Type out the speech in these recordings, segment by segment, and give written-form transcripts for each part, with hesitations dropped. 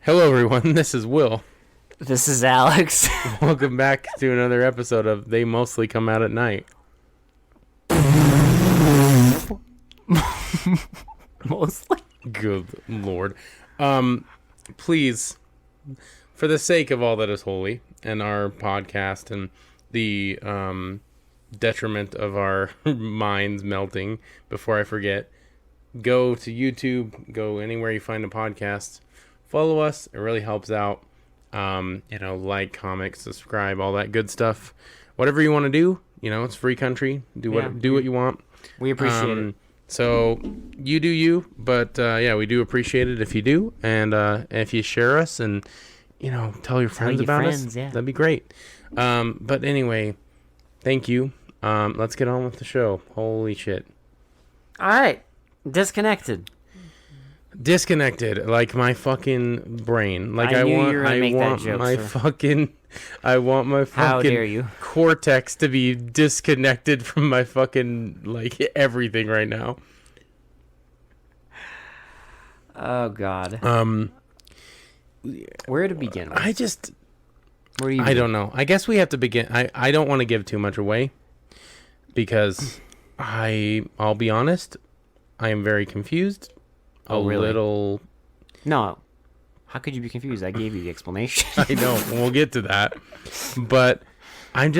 Hello, everyone. This is Will. This is Alex. Welcome back to another episode of They Mostly Come Out at Night. Mostly. Good Lord. Please, for the sake of all that is holy and our podcast and the detriment of our minds melting, before I forget, go to YouTube, go anywhere you find a podcast, follow us. It really helps out. Like, comment, subscribe, all that good stuff. Whatever you want to do, it's free country. Do what you want. We appreciate it. So you do you, but we do appreciate it if you do, and if you share us and tell your friends about us, yeah. that'd be great. But anyway, thank you. Let's get on with the show. Holy shit! All right, disconnected, like my fucking brain. Like I want my How dare fucking you? cortex to be disconnected from my fucking everything right now. Oh God. Where to begin? I Where don't know. I guess we have to begin. I don't want to give too much away because I'll be honest, I am very confused. Really? Little. No. How could you be confused? I gave you the explanation. I know. We'll get to that. But I'm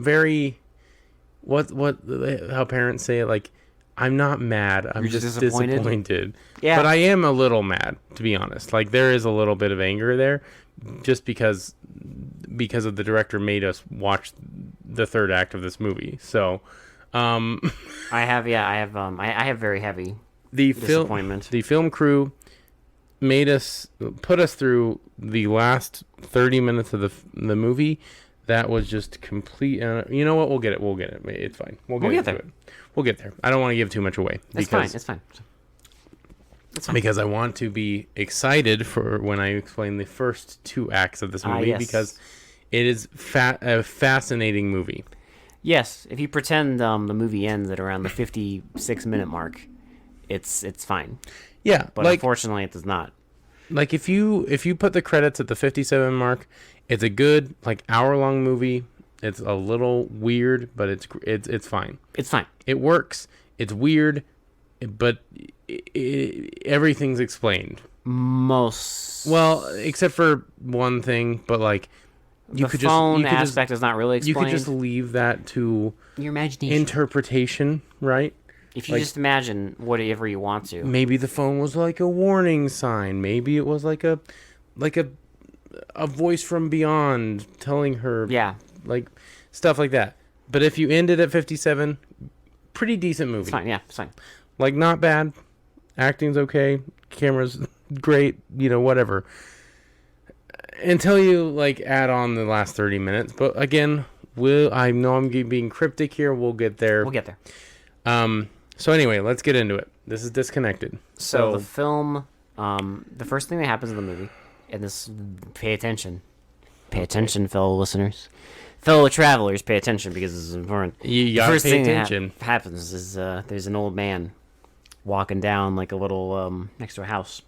very, how parents say it, like, I'm not mad. I'm You're just disappointed? disappointed. Yeah. But I am a little mad, to be honest. Like, there is a little bit of anger there just because of the director made us watch the third act of this movie. So, I have very heavy the disappointment. The film crew put us through the last 30 minutes of the movie. That was just complete. You know what? We'll get it. It's fine. We'll get there. it. We'll get there. I don't want to give too much away. It's fine. Because I want to be excited for when I explain the first two acts of this movie, yes. because it is a fascinating movie. Yes, if you pretend the movie ends at around the 56-minute mark, it's fine. Yeah, But unfortunately, it does not. Like if you put the credits at the 57 mark, it's a good hour-long movie. It's a little weird, but it's fine. It's fine. It works. It's weird, but everything's explained. Well, except for one thing, but The phone aspect is not really explained. You could just leave that to your imagination, interpretation, right? If you just imagine whatever you want to. Maybe the phone was like a warning sign. Maybe it was like a voice from beyond telling her, stuff like that. But if you ended at 57, pretty decent movie. It's fine. Yeah, it's fine. Not bad. Acting's okay. Camera's great. Whatever. Until you add on the last 30 minutes. But again, I know I'm being cryptic here. We'll get there. So anyway, let's get into it. This is Disconnected. So the film, the first thing that happens in the movie, and this, pay attention, fellow listeners, fellow travelers, pay attention because this is important. You gotta first pay thing attention. that happens is there's an old man walking down a little next to a house,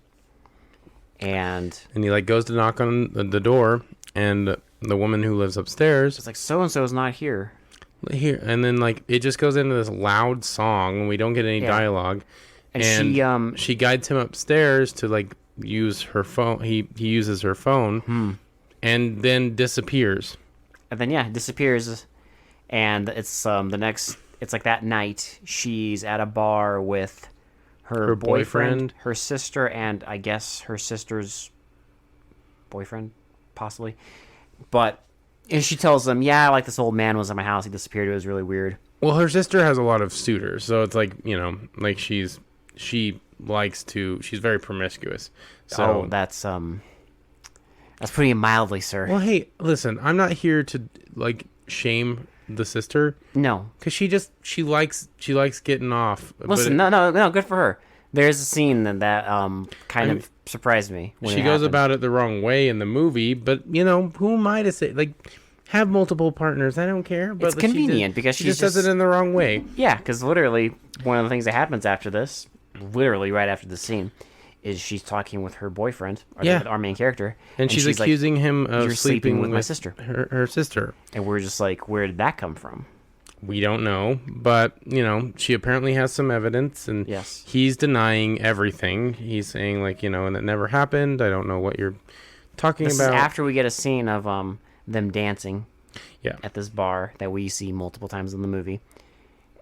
and he goes to knock on the door, and the woman who lives upstairs, it's so and so is not here. And then it just goes into this loud song, and we don't get any dialogue. And she guides him upstairs to use her phone. He uses her phone, and then disappears. And then disappears, and it's it's that night she's at a bar with her boyfriend, her sister, and I guess her sister's boyfriend, possibly. And she tells them, this old man was at my house. He disappeared. It was really weird. Well, her sister has a lot of suitors, so it's she's very promiscuous. So that's putting it mildly, sir. Well, hey, listen, I'm not here to shame the sister. No, because she likes getting off. Listen, no, good for her. There's a scene that kind of surprised me. She goes about it the wrong way in the movie, but who am I to say? Have multiple partners. I don't care. But it's convenient because she just does it in the wrong way. Yeah, because literally one of the things that happens after this, literally right after the scene, is she's talking with her boyfriend, or Yeah. our main character, And she's like, accusing him of "You're sleeping with my sister." her sister. And we're just like, where did that come from? We don't know, but she apparently has some evidence, and Yes. he's denying everything. He's saying like, and it never happened. I don't know what you're talking This about. is after we get a scene of them dancing Yeah. at this bar that we see multiple times in the movie.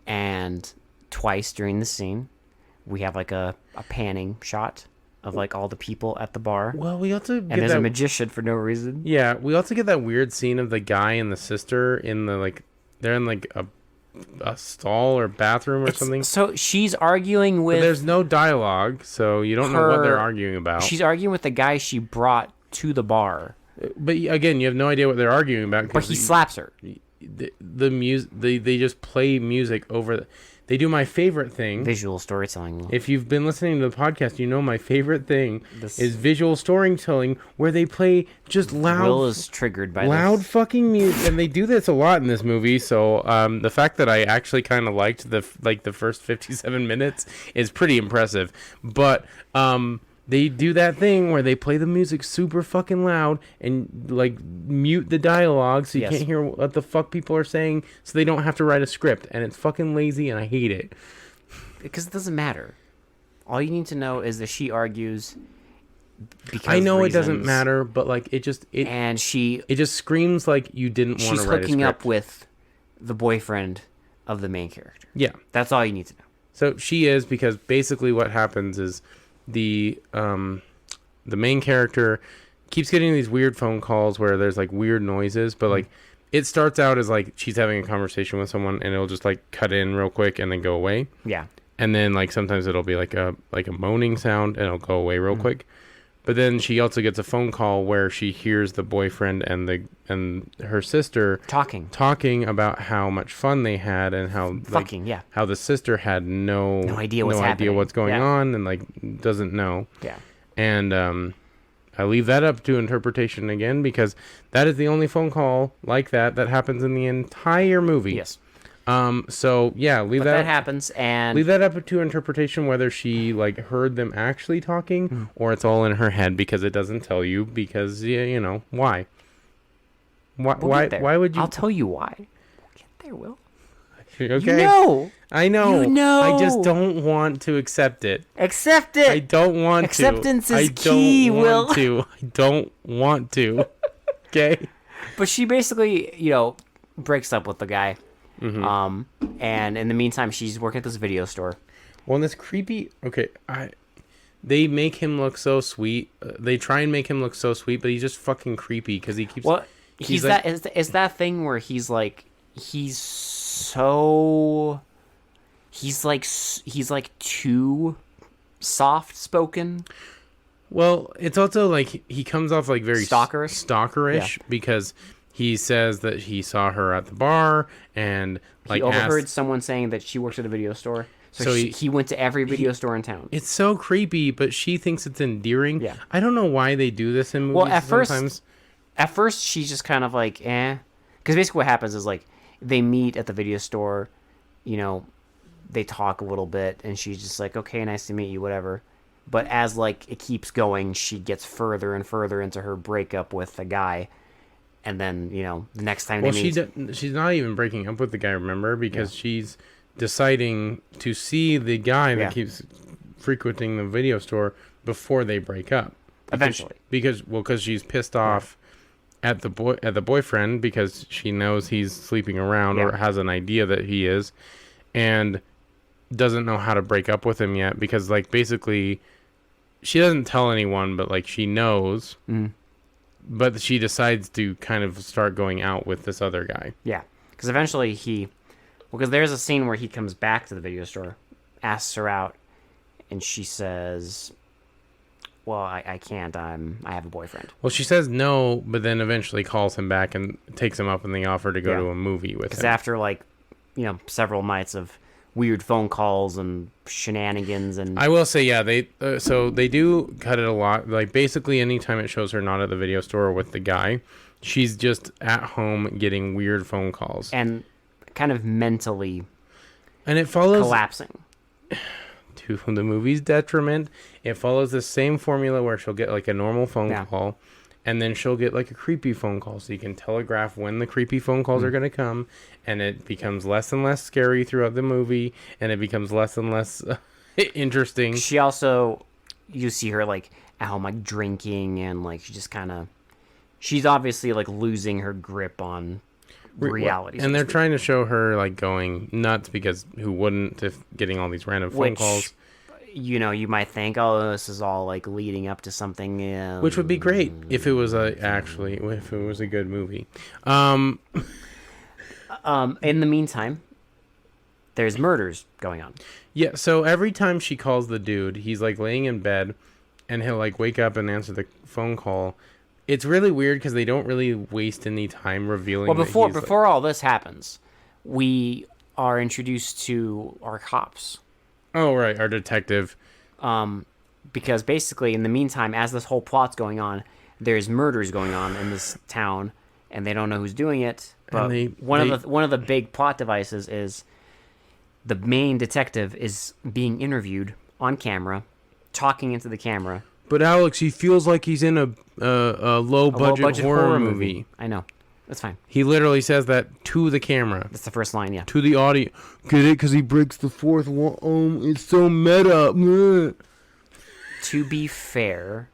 And twice during the scene, we have like a panning shot of like all the people at the bar. Well, we also And get there's that. a magician for no reason. Yeah, we also get that weird scene of the guy and the sister in the like, they're in like a stall or bathroom or something. So she's arguing But with... there's no dialogue, so you don't know what they're arguing about. She's arguing with the guy she brought to the bar. But again, you have no idea what they're arguing about. But he slaps her. The music, they just play music over. They do my favorite thing. Visual storytelling. If you've been listening to the podcast, you know my favorite thing This- is visual storytelling, where they play just loud, Will is triggered by loud this. fucking music, and they do this a lot in this movie. So the fact that I actually kind of liked the first 57 minutes is pretty impressive. But they do that thing where they play the music super fucking loud and like mute the dialogue so you Yes. can't hear what the fuck people are saying, so they don't have to write a script, and it's fucking lazy, and I hate it. Because it doesn't matter. All you need to know is that she argues because I know it doesn't reasons, matter, but like it just and it just screams like you didn't want she's to write a hooking script. up with the boyfriend of the main character. Yeah. That's all you need to know. So she is, because basically what happens is the main character keeps getting these weird phone calls where there's like weird noises, but like it starts out as like she's having a conversation with someone, and it'll just like cut in real quick and then go away. Yeah. And then like sometimes it'll be like a moaning sound and it'll go away real quick. But then she also gets a phone call where she hears the boyfriend and her sister talking about how much fun they had, and how how the sister had no idea what's going Yeah. on, and like doesn't know. Yeah. And I leave that up to interpretation again, because that is the only phone call like that happens in the entire movie. Yes. So yeah, That happens, and leave that up to interpretation whether she like heard them actually talking or it's all in her head, because it doesn't tell you, because why? we'll get there. Why would you? I'll tell you why. We'll get there, Will. Okay. You know. I know. You know. I just don't want to accept it. Accept it. I don't want Acceptance to. is I key, don't Will. want to. I don't want to. Okay. But she basically, breaks up with the guy. And in the meantime, she's working at this video store. Well, and this creepy. Okay, they make him look so sweet. They try and make him look so sweet, but he's just fucking creepy because he keeps. Well, he's like, that is that thing where he's like so. He's like too soft spoken. Well, it's also like he comes off like very stalkerish because he says that he saw her at the bar and like he overheard someone saying that she works at a video store. So he went to every video store in town. It's so creepy, but she thinks it's endearing. Yeah. I don't know why they do this in movies. Well, sometimes. At first she's just kind of like, because basically what happens is like they meet at the video store, they talk a little bit, and she's just like, okay, nice to meet you, whatever. But as like it keeps going, she gets further and further into her breakup with the guy, and then the next time they meet, she's not even breaking up with the guy, remember, because she's deciding to see the guy that keeps frequenting the video store before they break up. Eventually, because she's pissed off at the boyfriend because she knows he's sleeping around or has an idea that he is, and doesn't know how to break up with him yet, because like basically she doesn't tell anyone, but like she knows, but she decides to kind of start going out with this other guy. Yeah, because eventually because there's a scene where he comes back to the video store, asks her out, and she says, well, I can't, I have a boyfriend. Well, she says no, but then eventually calls him back and takes him up in the offer to go to a movie with him. Because after like several nights of weird phone calls and shenanigans, and I will say, they do cut it a lot. Like basically anytime it shows her not at the video store with the guy, she's just at home getting weird phone calls and kind of mentally and it follows collapsing. Dude, to the movie's detriment, it follows the same formula where she'll get like a normal phone call, and then she'll get like a creepy phone call, so you can telegraph when the creepy phone calls are going to come, and it becomes less and less scary throughout the movie, and it becomes less and less interesting. She also, you see her like at home like drinking, and like she just kind of, she's obviously like losing her grip on reality. And they're trying to show her like going nuts, because who wouldn't, if getting all these random phone calls. You know, you might think, oh, this is all like leading up to something. Which would be great if it was if it was a good movie. In the meantime, there's murders going on. Yeah, so every time she calls the dude, he's like laying in bed, and he'll like wake up and answer the phone call. It's really weird because they don't really waste any time revealing. Well, before all this happens, we are introduced to our cops. Oh, right, our detective. Because basically, in the meantime, as this whole plot's going on, there's murders going on in this town, and they don't know who's doing it. But one of the big plot devices is the main detective is being interviewed on camera, talking into the camera. But Alex, he feels like he's in a low budget horror movie. I know. That's fine. He literally says that to the camera. That's the first line, yeah. To the audience. Get it? Because he breaks the fourth wall. It's so meta. To be fair,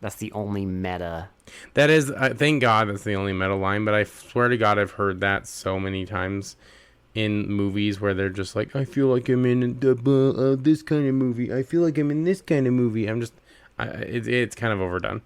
that's the only meta. That is, thank God that's the only meta line, but I swear to God I've heard that so many times in movies where they're just like, I feel like I'm in this kind of movie. I feel like I'm in this kind of movie. It's kind of overdone.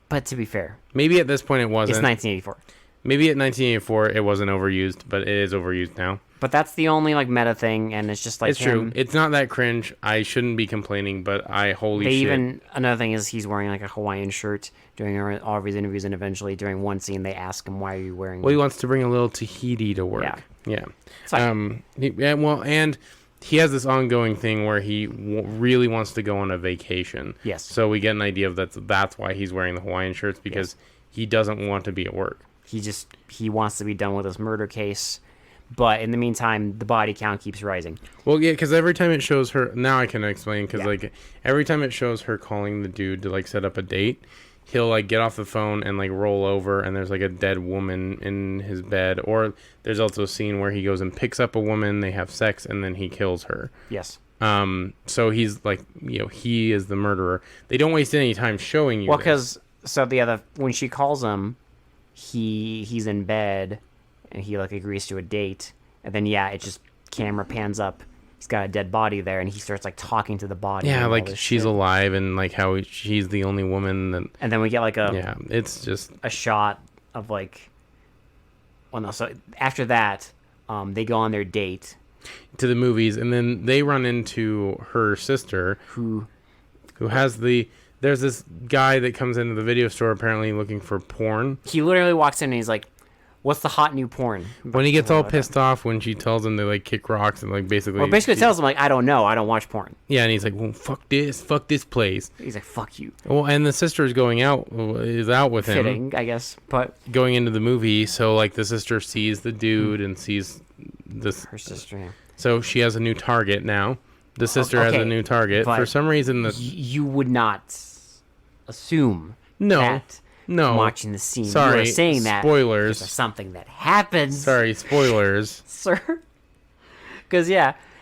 But to be fair, maybe at this point it wasn't. It's 1984. Maybe at 1984 it wasn't overused, but it is overused now. But that's the only like meta thing, and it's just like it's true. It's not that cringe. I shouldn't be complaining, but holy shit. Even another thing is he's wearing like a Hawaiian shirt during all of his interviews, and eventually during one scene they ask him, "Why are you wearing?" Well, he wants to bring a little Tahiti to work. Yeah. And he has this ongoing thing where he really wants to go on a vacation. Yes. So we get an idea of that's why he's wearing the Hawaiian shirts, because he doesn't want to be at work. He wants to be done with this murder case, but in the meantime, the body count keeps rising. Well, yeah, because every time it shows her, now I can explain, because like every time it shows her calling the dude to like set up a date, he'll like get off the phone and like roll over, and there's like a dead woman in his bed. Or there's also a scene where he goes and picks up a woman, they have sex, and then he kills her. Yes. So he's like, he is the murderer. They don't waste any time showing you. Well, because when she calls him, he's in bed, and he like agrees to a date, and then it just camera pans up. He's got a dead body there, and he starts like talking to the body. Yeah, like she's alive, and like how she's the only woman that. And then we get like it's just a shot of like. Well, no. So after that, they go on their date to the movies, and then they run into her sister, who has There's this guy that comes into the video store apparently looking for porn. He literally walks in and he's like, "What's the hot new porn?" When he gets all pissed off when she tells him to like kick rocks and like basically. Well, basically tells him like, "I don't know, I don't watch porn." Yeah, and he's like, "Well, fuck this place." He's like, "Fuck you." Well, and the sister is out with him. Fitting, I guess, but going into the movie, so like the sister sees the dude and sees this. Her sister. Yeah. So she has a new target now. The sister has a new target for some reason. You would not assume that. No. Watching the scene. Sorry. You are saying that. Spoilers. There's something that happens. Sorry, spoilers. Sir. Because,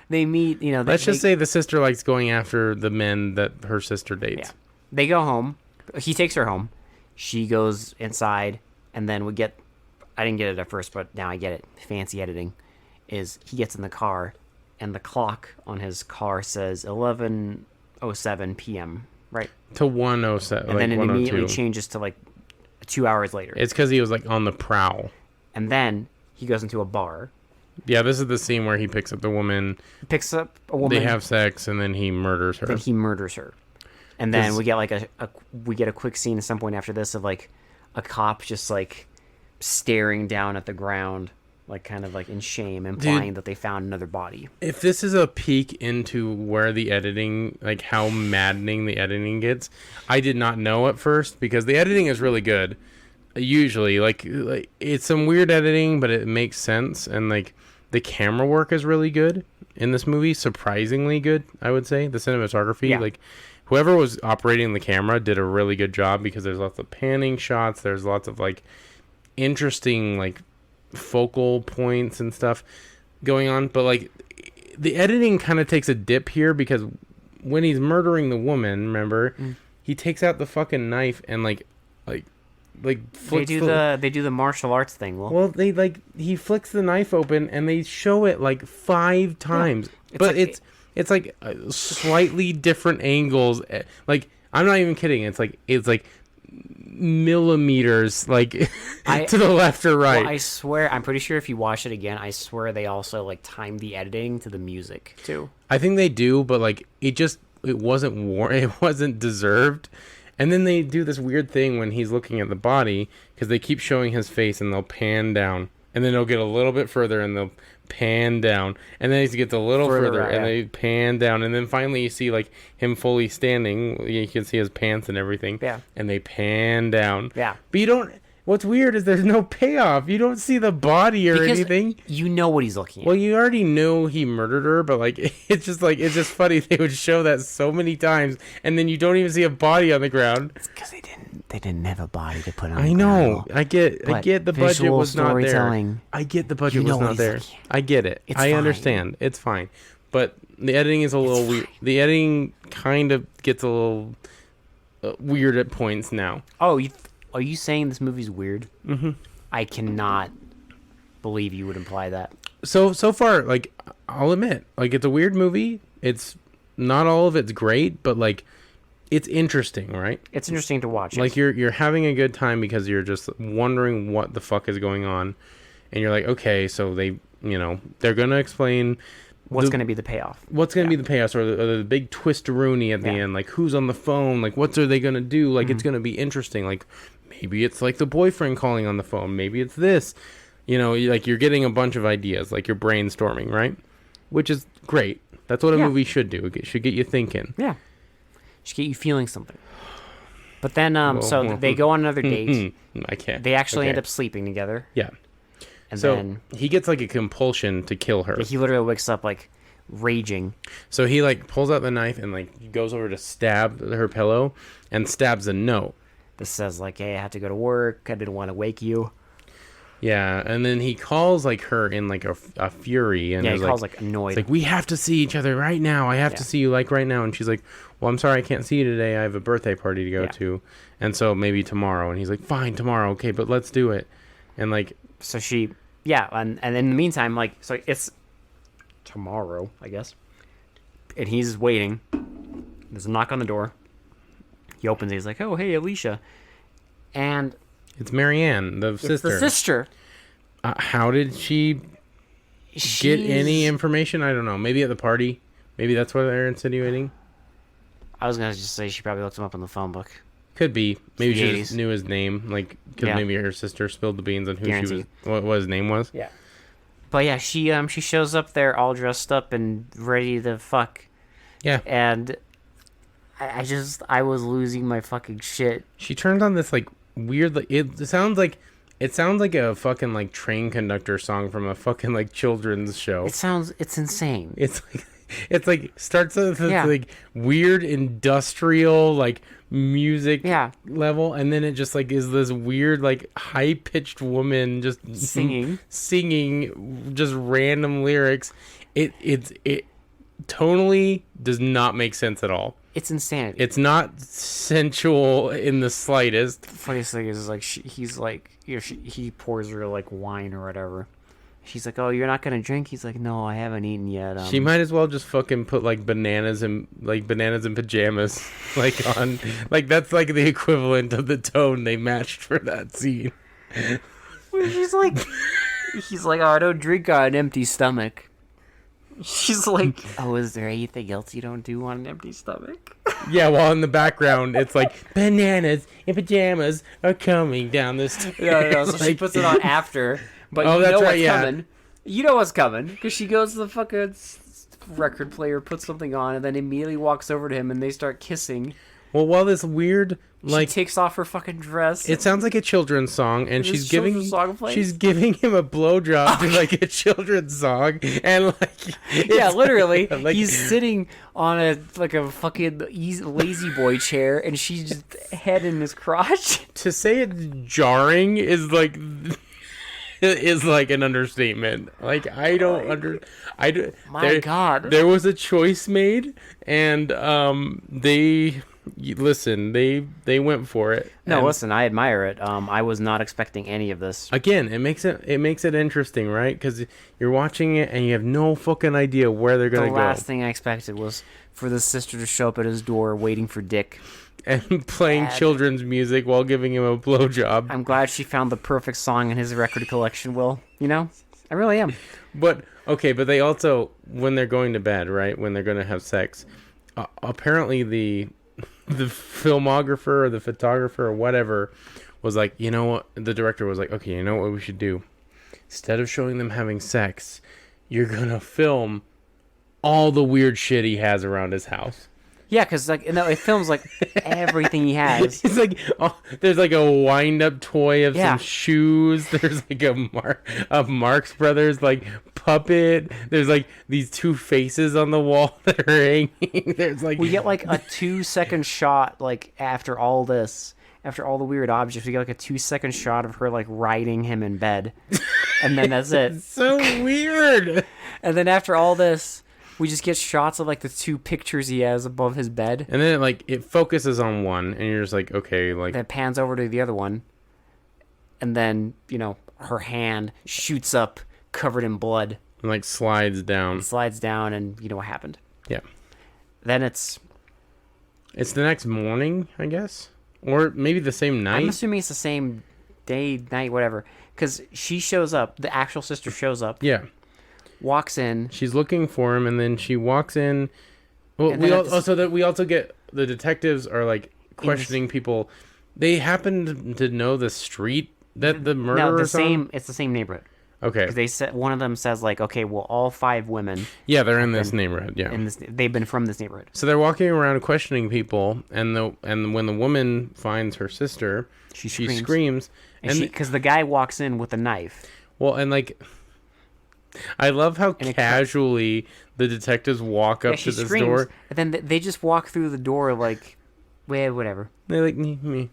they meet, Let's just say the sister likes going after the men that her sister dates. Yeah. They go home. He takes her home. She goes inside. And then we get, I didn't get it at first, but now I get it. Fancy editing. Is he gets in the car, and the clock on his car says 11:07 p.m., right? To 1:07. And then it immediately changes to like 2 hours later. It's because he was like on the prowl. And then he goes into a bar. Yeah, this is the scene where he picks up the woman. Picks up a woman. They have sex, and then he murders her. And then we get like a quick scene at some point after this of like a cop just like staring down at the ground, like kind of like in shame, implying that they found another body. If this is a peek into where the editing, like how maddening the editing gets, I did not know at first, because the editing is really good. Usually, like it's some weird editing, but it makes sense, and like the camera work is really good. in this movie. Surprisingly good, I would say. The cinematography, Yeah. like whoever was operating the camera did a really good job because there's lots of panning shots. There's lots of like interesting like focal points and stuff going on. But like the editing kind of takes a dip here because when he's murdering the woman, remember, he takes out the fucking knife and like flicks They do the martial arts thing. well, they like he flicks the knife open and they show it like 5 times, It's but like- it's like slightly different angles. Like I'm not even kidding. It's like millimeters, like to the left or right. Well, I swear, I'm pretty sure if you watch it again, I swear they also like time the editing to the music too. I think they do, but like it wasn't deserved. And then they do this weird thing when he's looking at the body because they keep showing his face and they'll pan down and then they'll get a little bit further and they'll pan down and then he gets a little further out, and yeah. they pan down and then finally you see like him fully standing. You can see his pants and everything. Yeah. And they pan down. Yeah. But you don't. What's weird is there's no payoff. You don't see the body or Because anything. you know what he's looking at. Well, you already know he murdered her, but like it's just funny they would show that so many times, and then you don't even see a body on the ground. Because they didn't have a body to put on. I know. I get But the budget visual was not there. storytelling, I get the budget you know was what not he's there. looking at. I get it. It's I fine. understand. It's fine, but the editing is a little weird. The editing kind of gets a little weird at points now. Oh, are you saying this movie's weird? Mm-hmm. I cannot believe you would imply that. So far, like I'll admit, like it's a weird movie. It's not all of it's great, but like it's interesting, right? It's interesting to watch. Like you're having a good time because you're just wondering what the fuck is going on, and you're like, okay, so they're gonna explain what's going to be the payoff. what's gonna be the payoff or the big twist-a-rooney at the Yeah. end, like who's on the phone, like what are they gonna do, like it's gonna be interesting, like maybe it's like the boyfriend calling on the phone, maybe it's this, like you're getting a bunch of ideas, like you're brainstorming, right? Which is great. That's what a Yeah. movie should do. It should get you thinking. Yeah. Should get you feeling something. But then, Well, so they go on another date. I can't. They actually Okay. end up sleeping together. Yeah. And So then he gets like a compulsion to kill her. he literally wakes up like raging. So he like pulls out the knife and like goes over to stab her pillow and stabs a note. This says like, hey, I had to go to work. I didn't want to wake you. Yeah, and then he calls like her in like a fury and Yeah, he is calls like annoyed. it's like, we have to see each other right now. I have to Yeah. see you like right now. And she's like, well, I'm sorry I can't see you today. I have a birthday party to go Yeah. to. And so maybe tomorrow. And he's like, fine, tomorrow. Okay, but let's do it. And like, So and in the meantime, like, so it's tomorrow, I guess. And he's waiting. There's a knock on the door. He opens it. He's like, oh, hey, Alicia. And it's Marianne, the it's sister. the sister. How did she get any information? I don't know. Maybe at the party. Maybe that's what they're insinuating. I was going to just say she probably looked him up in the phone book. Could be. Maybe the she 80s. just knew his name, like because Yeah. maybe her sister spilled the beans on who she was, Guaranteed. what his name was. Yeah. But yeah, she shows up there all dressed up and ready to fuck. Yeah. And I was losing my fucking shit. She turned on this like weird. Like, it sounds like a fucking like train conductor song from a fucking like children's show. It's insane. It's like starts with this Yeah. like weird industrial like music Yeah. level, and then it just like is this weird like high pitched woman just singing just random lyrics. It tonally does not make sense at all. It's insanity. It's not sensual in the slightest. The funniest thing is like he's like, he pours her like wine or whatever. She's like, oh, you're not gonna drink? He's like, no, I haven't eaten yet. She might as well just fucking put like bananas in pajamas, like on like that's like the equivalent of the tone they matched for that scene. She's like, he's like, oh, I don't drink on an empty stomach. She's like, oh, is there anything else you don't do on an empty stomach? Yeah, while in the background it's like bananas in pajamas are coming down the stairs. No. So she Like- puts it on after, but Oh, you that's know right, what's yeah. coming. You know what's coming because she goes to the fucking record player, puts something on, and then immediately walks over to him, and they start kissing. Well, while this weird She takes off her fucking dress. it sounds like a children's song, and This children's song plays. she's giving him a blowjob to like a children's song, and like Yeah, it's- literally, like, he's sitting on a fucking lazy boy chair, and she's just head in his crotch. to say it's jarring is like an understatement. Like I don't My God. There was a choice made, and they went for it. No, And listen, I admire it. I was not expecting any of this. again, it makes it interesting, right? Because you're watching it and you have no fucking idea where they're The gonna go. last thing I expected was for the sister to show up at his door waiting for Dick. And playing Bad. children's music while giving him a blowjob. I'm glad she found the perfect song in his record collection, Will. You know? I really am. But okay, but they also, when they're going to bed, right, when they're going to have sex, apparently the filmographer or the photographer or whatever was like, you know what? The director was like, okay, you know what we should do? Instead of showing them having sex, you're gonna film all the weird shit he has around his house. Yeah, because it films like everything he has. It's like, there's like a wind-up toy of Yeah. some shoes. There's like a Marx Brothers like puppet. There's like these two faces on the wall that are hanging. There's like We get like a 2-second shot, like after all this, after all the weird objects, we get like a 2-second shot of her like riding him in bed, and then that's it. so weird. And then after all this, we just get shots of like the 2 pictures he has above his bed. And then it focuses on one, and you're just like, okay, like Then it pans over to the other one, and then her hand shoots up, covered in blood, like slides down. slides down, and you know what happened. Yeah, Then it's it's the next morning, I guess, or maybe the same night. I'm assuming it's the same day, night, whatever, because she shows up. The actual sister shows up, Yeah. walks in. She's looking for him, and then she walks in. Well, And then we also get the detectives are like questioning people. They happen to know the street that the murderer No, is on? it's the same neighborhood. Okay. Because they said one of them says like, okay, well, all 5 women Yeah, they're in this neighborhood. Yeah. they've been from this neighborhood. So they're walking around questioning people, and when the woman finds her sister, She she screams. screams, And because the guy walks in with a knife. well, and like, I love how And it casually the detectives walk up Yeah, she to this screams, door. and then they just walk through the door like, well, whatever. They're like, me.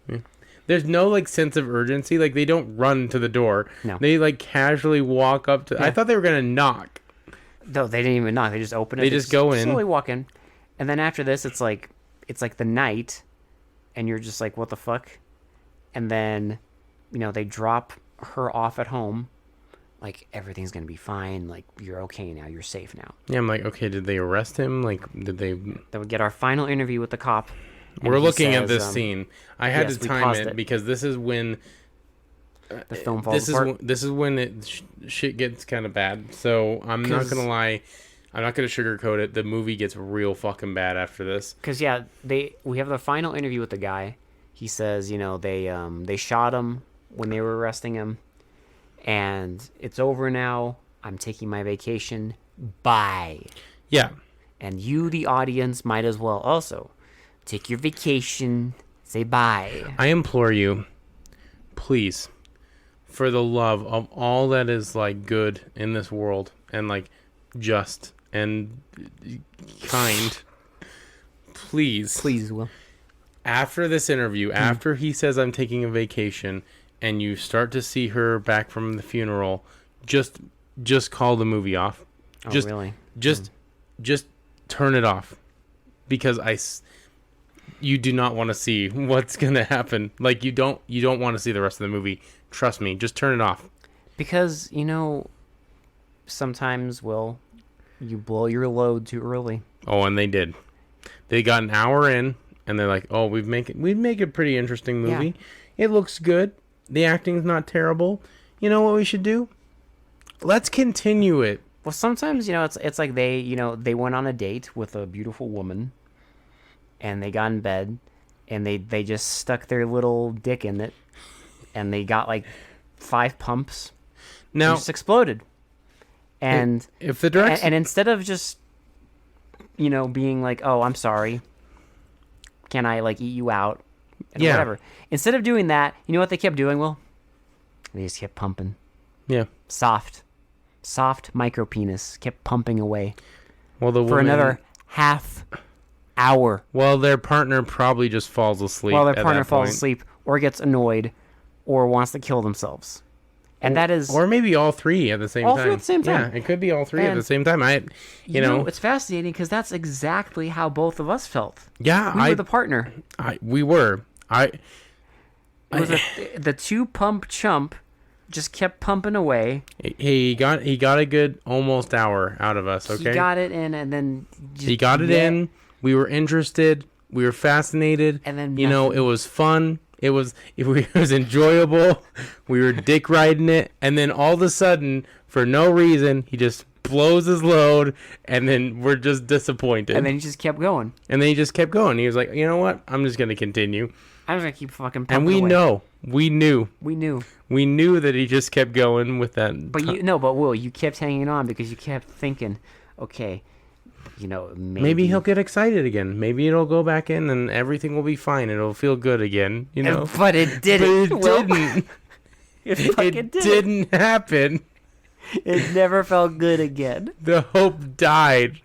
There's no like sense of urgency. Like they don't run to the door. No. They like casually walk up to. I Yeah. thought they were gonna knock. No, they didn't even knock. They just open it. They just go in. Slowly walk in, and then after this, it's like the night, and you're just like, what the fuck? And then, they drop her off at home, like everything's gonna be fine. Like you're okay now. You're safe now. Yeah, I'm like, okay, did they arrest him? Like, did they? Then we get our final interview with the cop. and We're he looking at says, this scene. I had yes, to we time paused it it. because this is when The film falls apart. this is when shit gets kind of bad. So I'm not 'Cause- gonna lie. I'm not gonna sugarcoat it. The movie gets real fucking bad after this. Because we have the final interview with the guy. He says, they shot him when they were arresting him, and it's over now. I'm taking my vacation. Bye. Yeah. And you, the audience, might as well also take your vacation. Say bye. I implore you, please, for the love of all that is like good in this world and like just and kind, please, Please, Will. after this interview, after he says I'm taking a vacation, and you start to see her back from the funeral, just call the movie off. Oh, Just really? just turn it off, because you do not want to see what's gonna happen. Like you don't want to see the rest of the movie. Trust me, just turn it off. Because, sometimes, Will, you blow your load too early. Oh, and they did. They got an hour in, and they're like, "Oh, we'd make a pretty interesting movie. It looks good. The acting's not terrible. You know what we should do? Let's continue it." Well, sometimes, it's like they went on a date with a beautiful woman, and they got in bed, and they just stuck their little dick in it, and they got like 5 pumps, and Now, it just exploded. And if the director, and instead of just being like, oh, I'm sorry, Can I like eat you out? And Yeah. whatever. Instead of doing that, you know what they kept doing, Will? They just kept pumping. Yeah. Soft micro penis kept pumping away Well, the for woman, another half hour Well, their partner probably just falls asleep. while their at partner that falls point. asleep or gets annoyed or wants to kill themselves. And that is Or maybe all three at the same All time. three at the same time. Yeah, it could be all three at And the same time. You know, it's fascinating because that's exactly how both of us felt. yeah, We were the partner. we were. It was the two pump chump just kept pumping away. He got a good almost hour out of us. Okay, He got it in, and then he got it in. We were interested. We were fascinated. And then it was fun. It was enjoyable. We were dick riding it, and then all of a sudden, for no reason, he just blows his load, and then we're just disappointed. And then he just kept going. And then he just kept going. He was like, you know what? I'm just gonna continue. I'm just gonna keep fucking pumping And we away. we knew that he just kept going with that. But Will, you kept hanging on because you kept thinking, okay, Maybe he'll get excited again. Maybe it'll go back in and everything will be fine. It'll feel good again. But it didn't. But Will. it didn't. It fucking It didn't. didn't happen. It never felt good again. The hope died.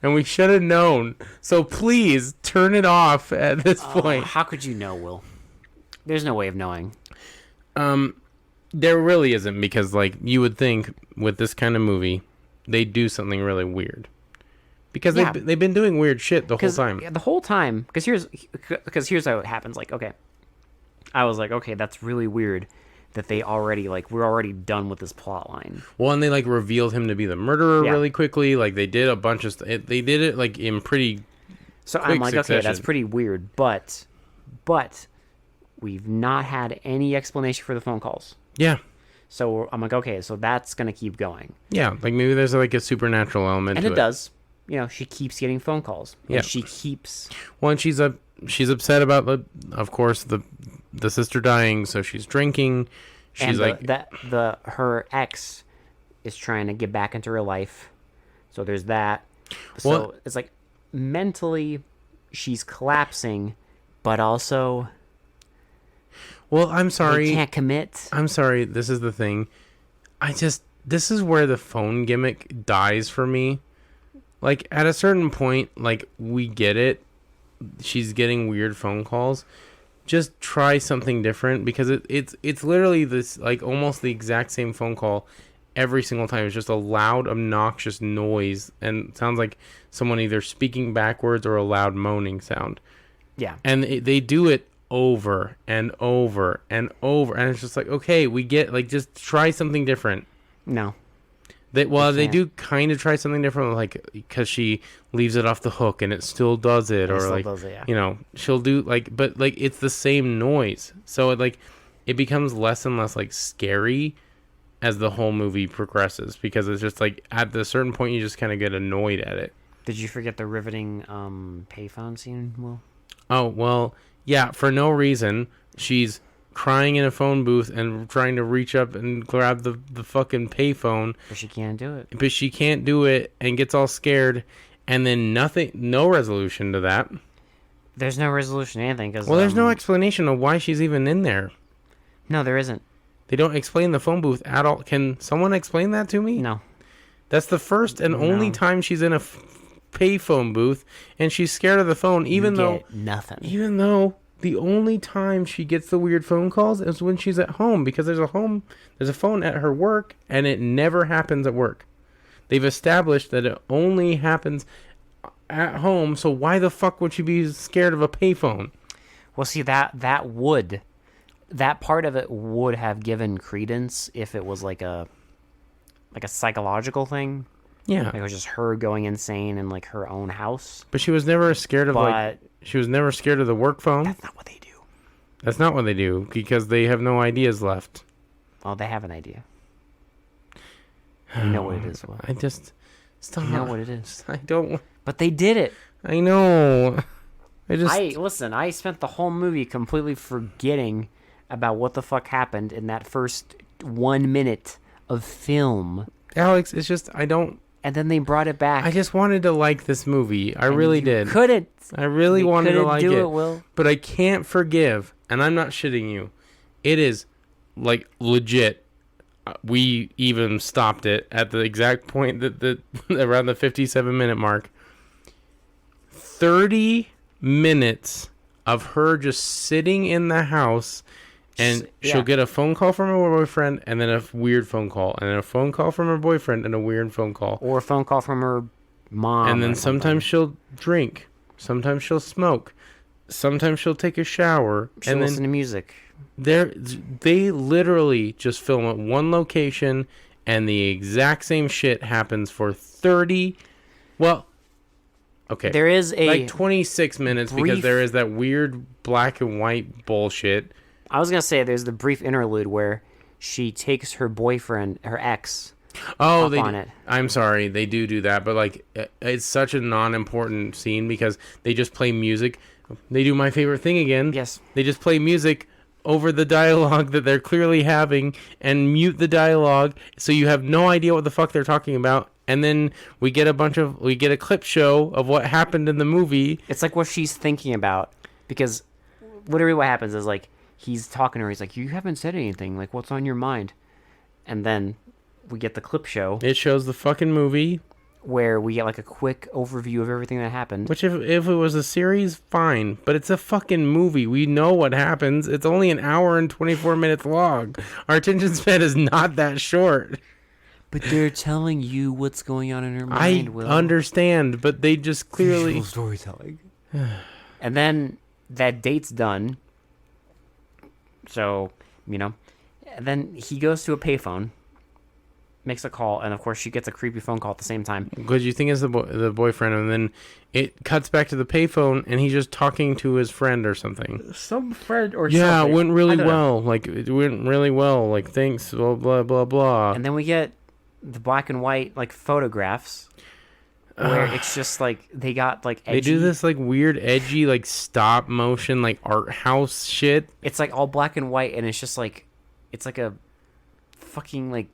And we should have known. So please turn it off at this point. How could you know, Will? There's no way of knowing. There really isn't, because like you would think with this kind of movie, they do something really weird. Because Yeah. they've been doing weird shit the whole time. The whole time. Because here's how it happens. Like, okay. I was like, okay, that's really weird that we're already done with this plot line. Well, and they like revealed him to be the murderer Yeah. really quickly. Like they did a bunch of they did it like in pretty. So I'm quick like, okay, that's succession. pretty weird. But we've not had any explanation for the phone calls. Yeah. So I'm like, okay, so that's going to keep going. Yeah, like maybe there's like a supernatural element And to it does. She keeps getting phone calls. And Yeah. she keeps... Well, and she's upset about of course the sister dying, so she's drinking. She's and like her ex is trying to get back into her life. So there's that. So Well- it's like mentally she's collapsing, but also well, I'm they sorry. can't commit. I'm sorry. This is the thing. This is where the phone gimmick dies for me. Like at a certain point, like we get it. She's getting weird phone calls. Just try something different, because it's literally this like almost the exact same phone call every single time. It's just a loud, obnoxious noise, and it sounds like someone either speaking backwards or a loud moaning sound. Yeah. And they do it over and over and over, and it's just like, okay, we get, like, just try something different. No. They can't. do kind of try something different, like, because she leaves it off the hook and it still does it, or still like, does it, yeah. she'll do like, but like it's the same noise, so it becomes less and less like scary as the whole movie progresses, because it's just like at a certain point you just kind of get annoyed at it. Did you forget the riveting payphone scene, Will? Oh, well, yeah, for no reason she's crying in a phone booth and trying to reach up and grab the fucking payphone, But she can't do it. but she can't do it and gets all scared, and then no resolution to that. There's no resolution to anything. Cause, Well, there's no explanation of why she's even in there. No, there isn't. They don't explain the phone booth at all. Can someone explain that to me? No. That's the first and only time she's in a payphone booth, and she's scared of the phone, even though the only time she gets the weird phone calls is when she's at home, because there's a phone at her work, and it never happens at work. They've established that it only happens at home, so why the fuck would she be scared of a payphone? Well, see, that part of it would have given credence if it was like a psychological thing. Yeah. Like it was just her going insane in like her own house. But she was never scared of she was never scared of the work phone. That's not what they do. That's not what they do, because they have no ideas left. Well, they have an idea. You know what it is. Will. I just stop. You know what it is. I don't. But they did it. I know. I spent the whole movie completely forgetting about what the fuck happened in that first 1 minute of film. Alex, it's just I don't and then they brought it back. I just wanted to like this movie. I really did. Couldn't. I really wanted to like it. Will. But I can't forgive, and I'm not shitting you. It is like legit. We even stopped it at the exact point that around the 57-minute mark. 30 minutes of her just sitting in the house, and she'll get a phone call from her boyfriend, and then a weird phone call, and then a phone call from her boyfriend, and a weird phone call. Or a phone call from her mom. And then sometimes she'll drink. Sometimes she'll smoke. Sometimes she'll take a shower. She'll listen to music. They literally just film at one location, and the exact same shit happens for 30. Well, okay. There is a like 26 minutes because there is that weird black and white bullshit. I was gonna say there's the brief interlude where she takes her boyfriend, her ex. Oh, on it. I'm sorry, they do that, but like it's such a non-important scene because they just play music. They do my favorite thing again. Yes. They just play music over the dialogue that they're clearly having and mute the dialogue so you have no idea what the fuck they're talking about. And then we get a clip show of what happened in the movie. It's like what she's thinking about, because literally what happens is like he's talking to her. He's like, "You haven't said anything. Like, what's on your mind?" And then we get the clip show. It shows the fucking movie where we get like a quick overview of everything that happened. Which if it was a series, fine. But it's a fucking movie. We know what happens. It's only an hour and 24 minutes long. Our attention span is not that short. But they're telling you what's going on in her mind, I Will. understand, but they just clearly... Visual storytelling. And then that date's done. So, and then he goes to a payphone, makes a call, and of course she gets a creepy phone call at the same time. Because you think it's the boyfriend, and then it cuts back to the payphone, and he's just talking to his friend or something. Some friend or something. Yeah, it went really well. Like, it went really well. Like, thanks, blah, blah, blah, blah. And then we get the black and white, like, photographs where it's just, like, they got, like, edgy. They do this, like, weird, edgy, like, stop motion, like, art house shit. It's, like, all black and white, and it's just, like, it's, like, a fucking, like,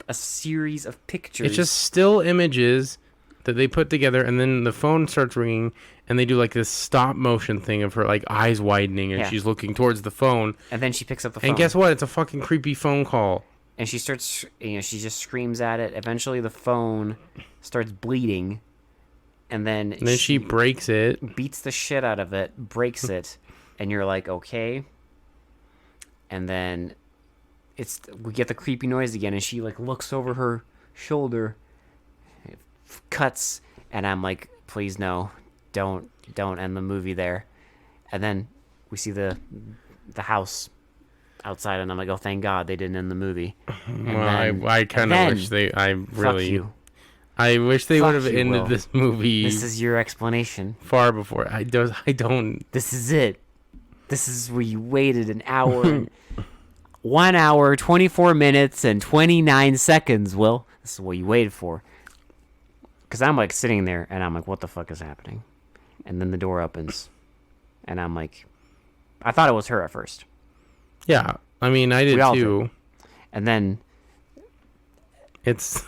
a series of pictures. It's just still images that they put together, and then the phone starts ringing, and they do like this stop motion thing of her like eyes widening, and she's looking towards the phone. And then she picks up the phone. And guess what? It's a fucking creepy phone call. And she starts, she just screams at it. Eventually, the phone starts bleeding, and then she breaks it, beats the shit out of it, breaks it, and you're like, okay. And then we get the creepy noise again, and she like looks over her shoulder, cuts, and I'm like, please no, don't end the movie there. And then we see the house outside, and I'm like, oh, thank God they didn't end the movie. Well, I kind of wish I wish they would have ended this movie. This is your explanation. Far before I don't. This is it. This is where you waited an hour. 1 hour, 24 minutes, and 29 seconds, Will. This is what you waited for. Because I'm, like, sitting there, and I'm like, what the fuck is happening? And then the door opens, and I'm like, I thought it was her at first. Yeah, I mean, I did too. And then... It's...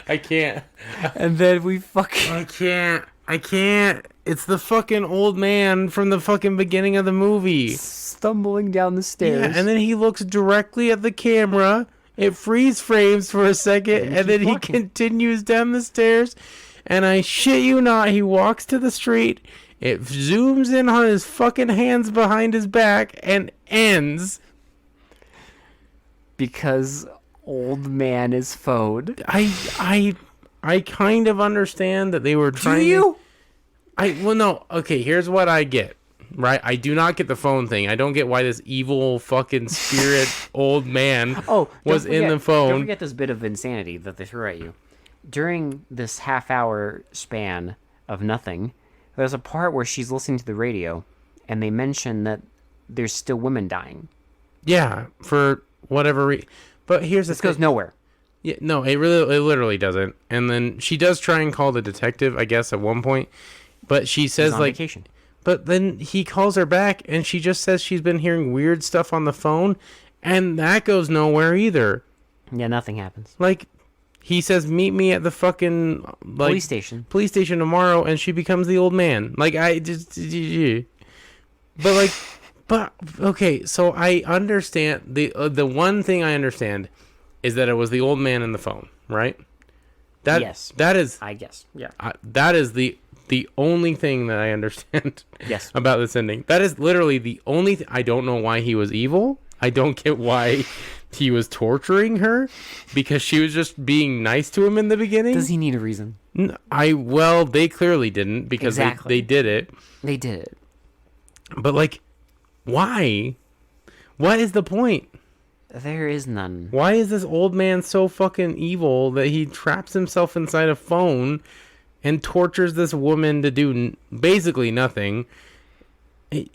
I can't. And then we fucking... I can't. It's the fucking old man from the fucking beginning of the movie. Stumbling down the stairs. Yeah, and then he looks directly at the camera. It freeze frames for a second, and then he continues down the stairs. And I shit you not, he walks to the street. It zooms in on his fucking hands behind his back and ends. Because old man is phoned. I kind of understand that they were trying. Do you? Well, no. Okay, here's what I get. Right, I do not get the phone thing. I don't get why this evil fucking spirit old man was in the phone. Don't forget this bit of insanity that they threw at you. During this half-hour span of nothing, there's a part where she's listening to the radio, and they mention that there's still women dying. Yeah, for whatever reason. But here's the thing. This goes nowhere. Yeah, no, it literally doesn't. And then she does try and call the detective, I guess, at one point. But she says, on like... vacation. But then he calls her back, and she just says she's been hearing weird stuff on the phone, and that goes nowhere either. Yeah, nothing happens. Like, he says, meet me at the fucking like police station tomorrow, and she becomes the old man. Like, I just, but like, but okay. So I understand the one thing I understand is that it was the old man in the phone, right? Yes. That is, I guess. Yeah. that is the only thing that I understand. Yes. About this ending. That is literally the only. I don't know why he was evil. I don't get why he was torturing her, because she was just being nice to him in the beginning. Does he need a reason? Well, they clearly didn't, because they did it. They did it. But like, why? What is the point? There is none. Why is this old man so fucking evil that he traps himself inside a phone and tortures this woman to do basically nothing? I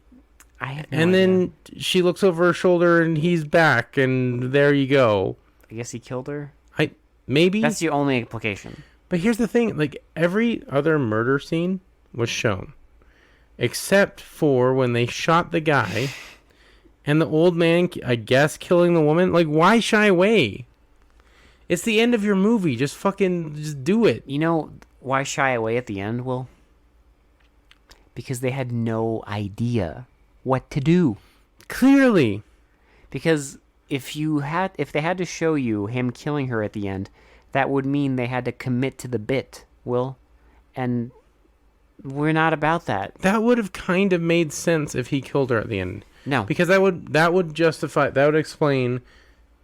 have no and idea. then she looks over her shoulder and he's back, and there you go. I guess he killed her. Maybe That's the only implication. But here's the thing: like, every other murder scene was shown, except for when they shot the guy, and the old man, I guess, killing the woman. Like, why shy away? It's the end of your movie. Just do it. You know why shy away at the end, Will? Because they had no idea what to do. Clearly. Because if they had to show you him killing her at the end, that would mean they had to commit to the bit, Will. And we're not about that. That would have kind of made sense if he killed her at the end. No. Because that would explain,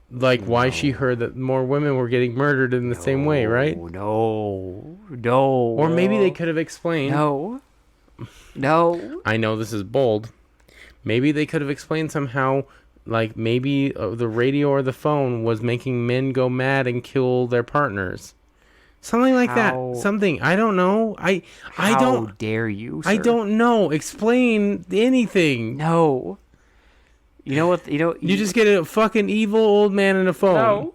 like, why she heard that more women were getting murdered in the same way, right? No. Or maybe they could have explained. No. I know this is bold. Maybe they could have explained somehow, like, maybe the radio or the phone was making men go mad and kill their partners. Something like that. Something. I don't know. I don't. How dare you, sir? I don't know. Explain anything. No. You know what? You just get a fucking evil old man in a phone. No.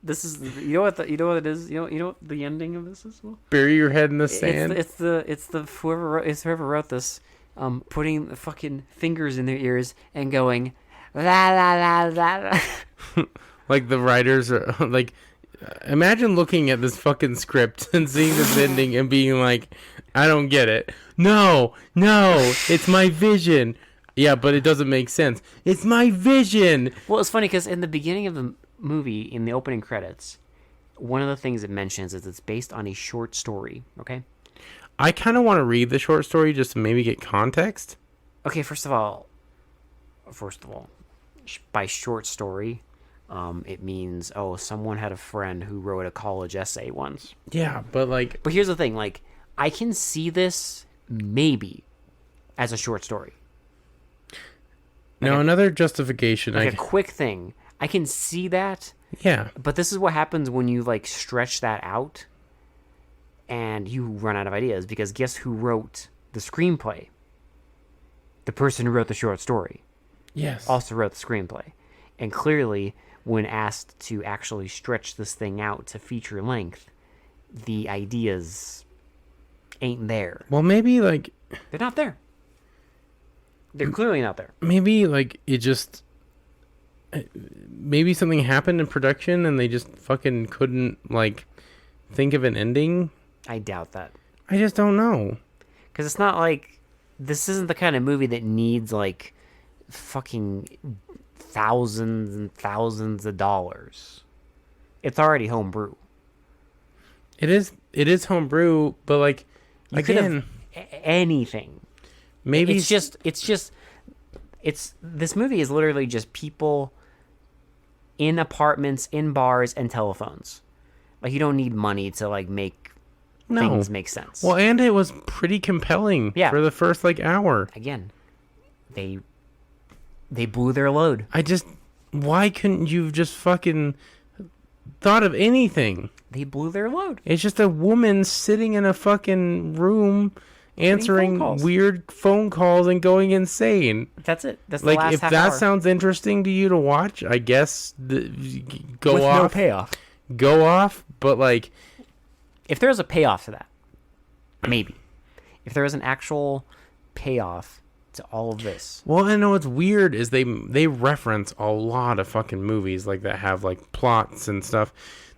This is you know what it is. You know what the ending of this is. Will? Bury your head in the sand. It's whoever wrote this, putting the fucking fingers in their ears and going la la la la. Like, the writers are like. Imagine looking at this fucking script and seeing this ending and being like, I don't get it. No, it's my vision. Yeah, but it doesn't make sense. It's my vision. Well, it's funny because in the beginning of the movie, in the opening credits, one of the things it mentions is it's based on a short story, okay? I kind of want to read the short story just to maybe get context. Okay, first of all, by short story, it means, someone had a friend who wrote a college essay once. Yeah, but here's the thing, like, I can see this maybe as a short story. Now, another justification. Like a quick thing. I can see that. Yeah. But this is what happens when you, like, stretch that out and you run out of ideas, because guess who wrote the screenplay? The person who wrote the short story. Yes. Also wrote the screenplay. And clearly, when asked to actually stretch this thing out to feature length, the ideas ain't there. Well, maybe, like... They're not there. They're clearly not there. Maybe, like, it just... Maybe something happened in production and they just fucking couldn't, like, think of an ending. I doubt that. I just don't know. Because it's not like... This isn't the kind of movie that needs, like, fucking thousands and thousands of dollars. It's already homebrew. It is homebrew, but, like, You again... anything. Maybe... This movie is literally just people in apartments, in bars, and telephones. Like, you don't need money to, like, make things make sense. Well, and it was pretty compelling for the first, like, hour. Again, they blew their load. Why couldn't you have just fucking thought of anything? They blew their load. It's just a woman sitting in a fucking room answering weird phone calls and going insane. That's it. That's the like, last if half that hour. sounds interesting to you to watch, I guess go With off. no payoff. Go off, but, like, if there was a payoff to that, maybe. If there was an actual payoff to all of this. Well, I know what's weird is they reference a lot of fucking movies like that have like plots and stuff.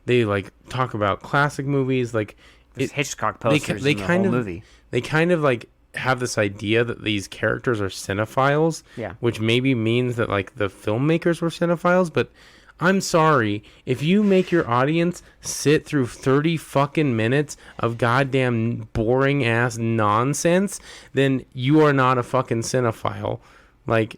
They like talk about classic movies like Hitchcock posters in the whole movie. They kind of like have this idea that these characters are cinephiles, Yeah. which maybe means that like the filmmakers were cinephiles, but I'm sorry, if you make your audience sit through 30 fucking minutes of goddamn boring ass nonsense, then you are not a fucking cinephile. Like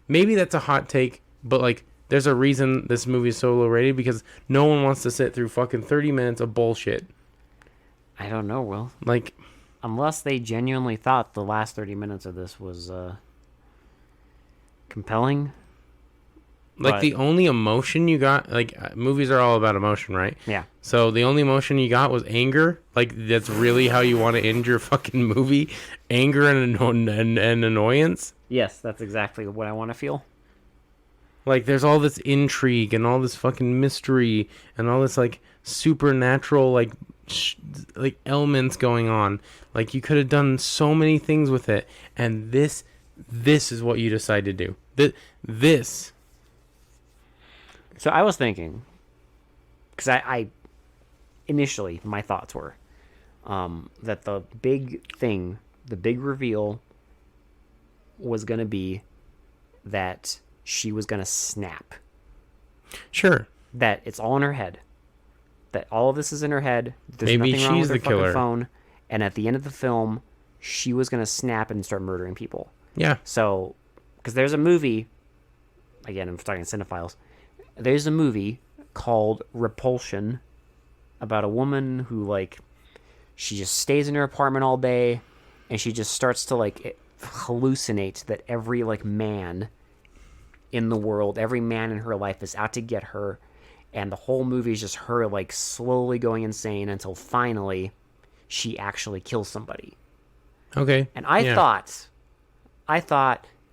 maybe that's a hot take, but like there's a reason this movie is so low rated because no one wants to sit through fucking 30 minutes of bullshit. I don't know, Will. Like, unless they genuinely thought the last 30 minutes of this was compelling. like But- the only emotion you got, like movies are all about emotion, right? Yeah. So the only emotion you got was anger. Like that's really how you want to end your fucking movie? Anger and annoyance. Yes, that's exactly what I want to feel. Like there's all this intrigue and all this fucking mystery and all this like supernatural like elements going on. Like you could have done so many things with it, and this is what you decide to do. This. So I was thinking, because I initially my thoughts were that the big thing, the big reveal, was gonna be that she was gonna snap. Sure. That it's all in her head. That all of this is in her head. There's Maybe nothing wrong she's with her the fucking killer. phone. And at the end of the film, she was gonna snap and start murdering people. Yeah. So, because there's a movie, again, I'm talking cinephiles. There's a movie called Repulsion about a woman who, like, she just stays in her apartment all day and she just starts to, like, hallucinate that every, like, man in the world, every man in her life is out to get her. And the whole movie is just her, like, slowly going insane until finally she actually kills somebody. Okay. And I Yeah. thought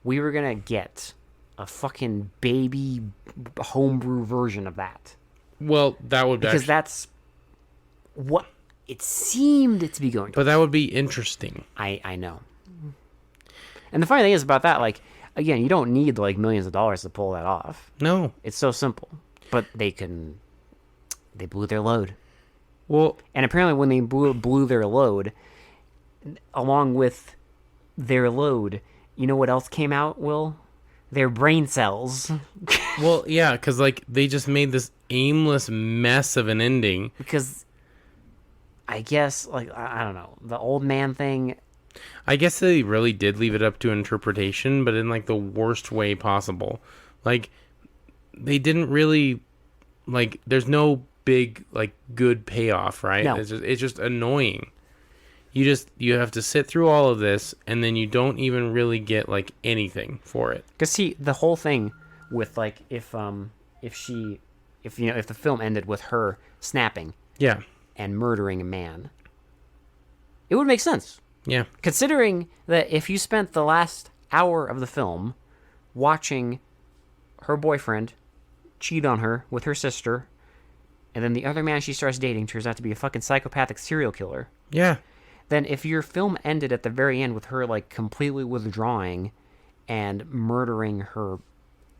we were gonna get a fucking baby homebrew version of that, Well, that would because actually, that's what it seemed to be going to. but that would be interesting. I know. And the funny thing is about that, like, again, you don't need like millions of dollars to pull that off. No. It's so simple. But they blew their load. Well, And apparently when they blew their load, along with their load, you know what else came out, Will? Their brain cells. well, yeah, because like they just made this aimless mess of an ending. Because I guess, like, I don't know, the old man thing. I guess they really did leave it up to interpretation, but in like the worst way possible. Like they didn't really like. There's no big like good payoff, right? No. It's just annoying. You have to sit through all of this, and then you don't even really get like anything for it. Because see, the whole thing with, like, if the film ended with her snapping Yeah, and murdering a man, it would make sense. yeah, Considering that if you spent the last hour of the film watching her boyfriend cheat on her with her sister, and then the other man she starts dating turns out to be a fucking psychopathic serial killer, yeah. then if your film ended at the very end with her, like, completely withdrawing and murdering her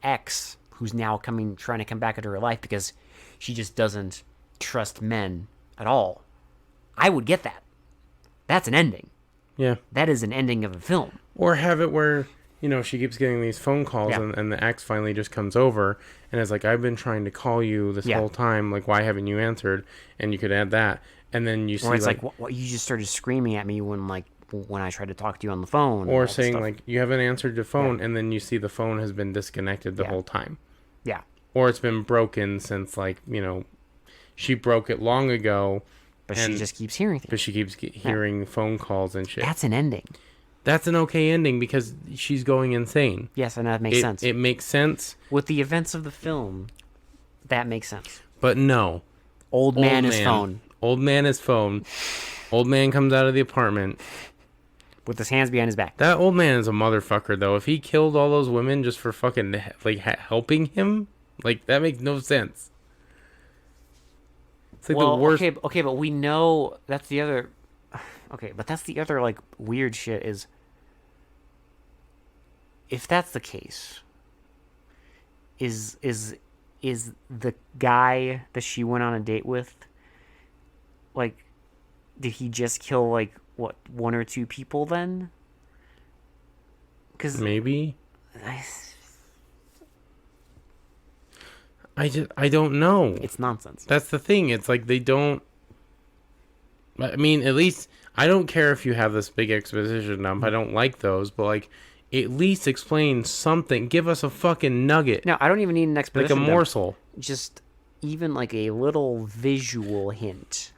ex, who's now trying to come back into her life because she just doesn't trust men at all, I would get that. That's an ending. Yeah. That is an ending of a film. Or have it where, she keeps getting these phone calls Yeah. and the ex finally just comes over and is like, I've been trying to call you this Yeah. whole time. Like, why haven't you answered? And you could add that. And then you see Or it's like, what, you just started screaming at me when I tried to talk to you on the phone. and all or that saying stuff. like, you haven't answered the phone. And then you see the phone has been disconnected the Yeah. whole time. Yeah. Or it's been broken since like, she broke it long ago. But and- she just keeps hearing things. But she keeps hearing phone calls and shit. That's an ending. That's an okay ending because she's going insane. Yes, and that makes sense. It makes sense, With the events of the film, that makes sense. but no. Old man is phone. Old man is phone. Old man comes out of the apartment. With his hands behind his back. That old man is a motherfucker, though. If he killed all those women just for fucking like helping him, like that makes no sense. It's like Well, the worst. okay, but we know that's the other. Okay, but that's the other, like, weird shit is if that's the case, is the guy that she went on a date with, like, did he just kill like what, one or two people then? Because maybe. I don't know. It's nonsense. That's the thing. It's like they don't. I mean, at least I don't care if you have this big exposition dump. I don't like those, but like, at least explain something. Give us a fucking nugget. No, I don't even need an Like exposition. a morsel. Just even like a little visual hint.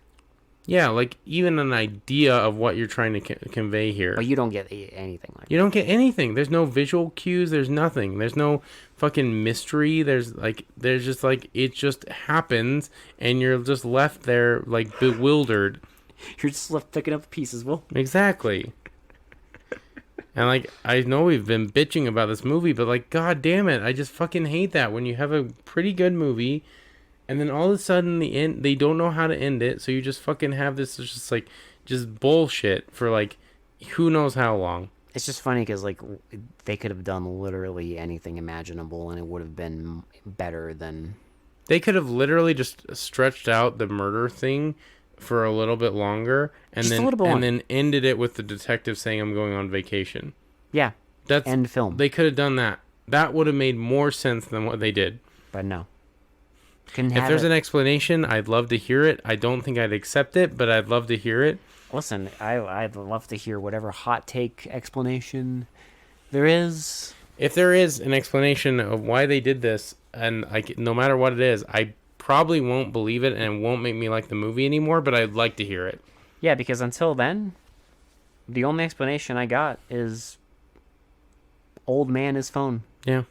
Yeah, like even an idea of what you're trying to convey here. But you don't get anything like that. You don't get anything. There's no visual cues. There's nothing. There's no fucking mystery. There's just like, it just happens, and you're just left there like bewildered. You're just left picking up the pieces, Will. Exactly. And like, I know we've been bitching about this movie, but like, god damn it, I just fucking hate that when you have a pretty good movie, and then all of a sudden the end, they don't know how to end it, so you just fucking have this just like, just bullshit for like, who knows how long. It's just funny because like they could have done literally anything imaginable, and it would have been better than. They could have literally just stretched out the murder thing for a little bit longer, and Just a then little bit longer. then ended it with the detective saying, "I'm going on vacation." Yeah, That's end film. They could have done that. That would have made more sense than what they did. But no. Couldn't If have there's it. an explanation, I'd love to hear it. I don't think I'd accept it, but I'd love to hear it. Listen, I'd love to hear whatever hot take explanation there is. If there is an explanation of why they did this, and no matter what it is, I probably won't believe it, and it won't make me like the movie anymore, but I'd like to hear it. Yeah, because until then, the only explanation I got is old man his phone. Yeah.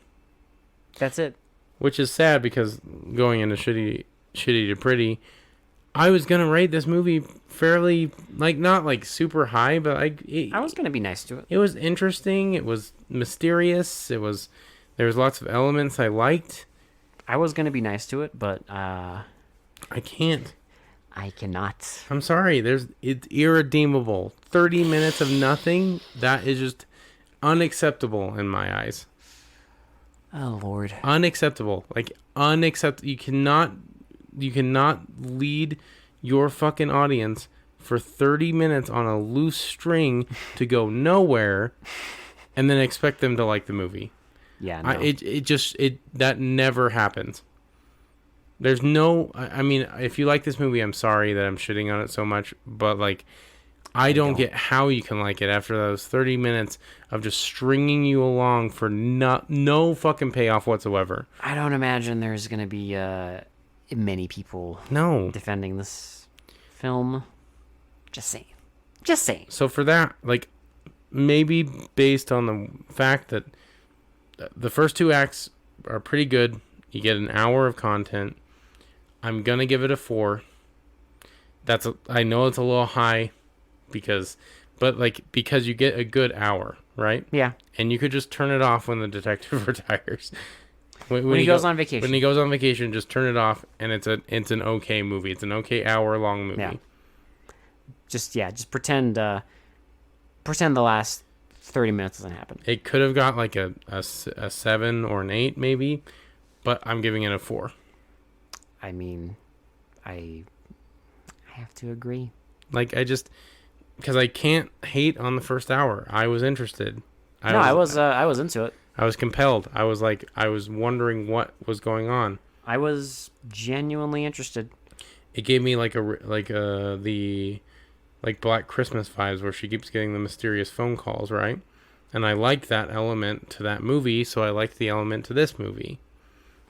That's it. Which is sad, because going into shitty to pretty, I was going to rate this movie fairly, like, not like super high, but I was gonna be nice to it. it was interesting. It was mysterious. There was lots of elements I liked. I was gonna be nice to it, but I can't. I cannot. I'm sorry. It's irredeemable. 30 minutes of nothing. That is just unacceptable in my eyes. Oh Lord. Unacceptable. Like, unacceptable. You cannot lead your fucking audience for 30 minutes on a loose string to go nowhere and then expect them to like the movie. Yeah. No. That never happens. There's no, I mean, if you like this movie, I'm sorry that I'm shitting on it so much, but like, I don't get how you can like it after those 30 minutes of just stringing you along for no fucking payoff whatsoever. I don't imagine there's gonna be many people No. defending this film. Just saying. Just saying. So for that, like, maybe based on the fact that the first two acts are pretty good, you get an hour of content, I'm gonna give it a 4. I know it's a little high, because you get a good hour, right? Yeah. And you could just turn it off when the detective retires. When he goes on vacation. When he goes on vacation, just turn it off, and it's an okay movie. It's an okay hour-long movie. Yeah. Just pretend the last 30 minutes doesn't happen. It could have got like a 7 or an 8 maybe, but I'm giving it a 4. I mean, I have to agree. Like, because I can't hate on the first hour. I was interested. I was into it. I was compelled. I was wondering what was going on. I was genuinely interested. It gave me the Black Christmas vibes, where she keeps getting the mysterious phone calls, right? And I liked that element to that movie, so I liked the element to this movie.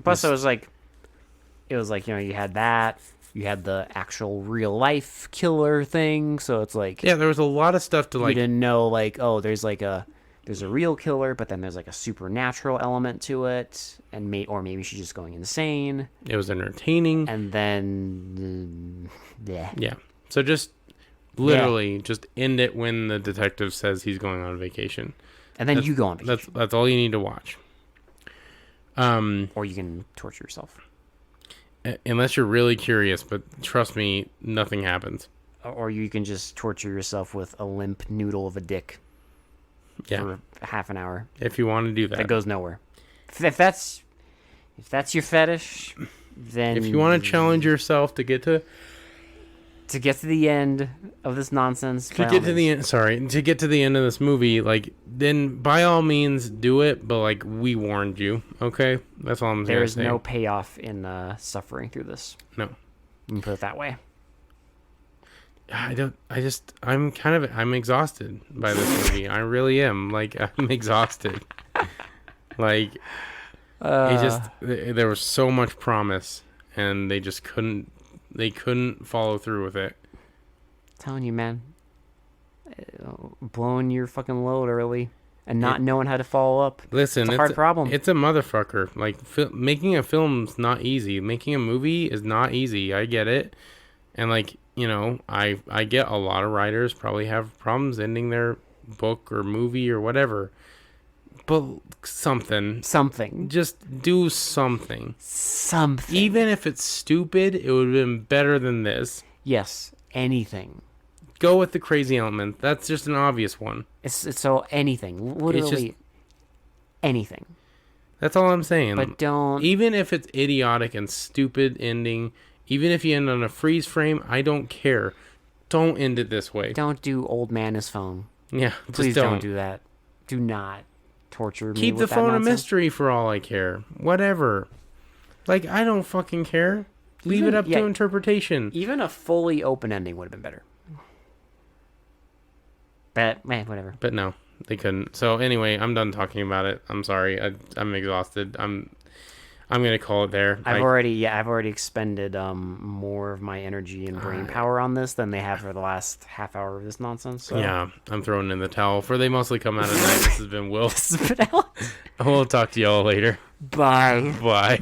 Plus, it was like, you had that, you had the actual real life killer thing, so it's like, Yeah, there was a lot of stuff to you like. didn't know, like, oh, there's a real killer, but then there's like a supernatural element to it, and maybe she's just going insane. It was entertaining. And then, Yeah. So just literally just end it when the detective says he's going on vacation. And then you go on vacation. That's all you need to watch. Or you can torture yourself. Unless you're really curious, but trust me, nothing happens. Or you can just torture yourself with a limp noodle of a dick. Yeah. for half an hour. If you want to do that. That goes nowhere. If that's your fetish, then If you want to challenge yourself to get to the end of this nonsense, to get to the end of this movie, like, then by all means do it, but like, we warned you, okay? That's all I'm saying. There is no payoff in suffering through this. No. Let me put it that way. I'm exhausted by this movie. I really am. Like, I'm exhausted. Like, there was so much promise, and they just couldn't follow through with it. Telling you, man, blowing your fucking load early and not knowing how to follow up. Listen, it's a hard problem. It's a motherfucker. Like, making a film's not easy. Making a movie is not easy. I get it. And, like, you know, I get a lot of writers probably have problems ending their book or movie or whatever. But something. Just do something. Even if it's stupid, it would have been better than this. Yes, anything. Go with the crazy element. That's just an obvious one. It's so anything. Literally anything. That's all I'm saying. But don't... Even if it's idiotic and stupid ending, even if you end on a freeze frame, I don't care. Don't end it this way. Don't do old man his phone. Yeah, please don't do that. Do not torture me. Keep the phone a mystery for all I care. Whatever. Like, I don't fucking care. Leave it up to interpretation. Even a fully open ending would have been better. But, man, whatever. But no, they couldn't. So anyway, I'm done talking about it. I'm sorry. I'm exhausted. I'm gonna call it there. I've already expended more of my energy and brain power on this than they have for the last half hour of this nonsense. So. Yeah, I'm throwing in the towel. For they mostly come out at night. This has been Will. This has been Alex. We'll talk to y'all later. Bye. Bye.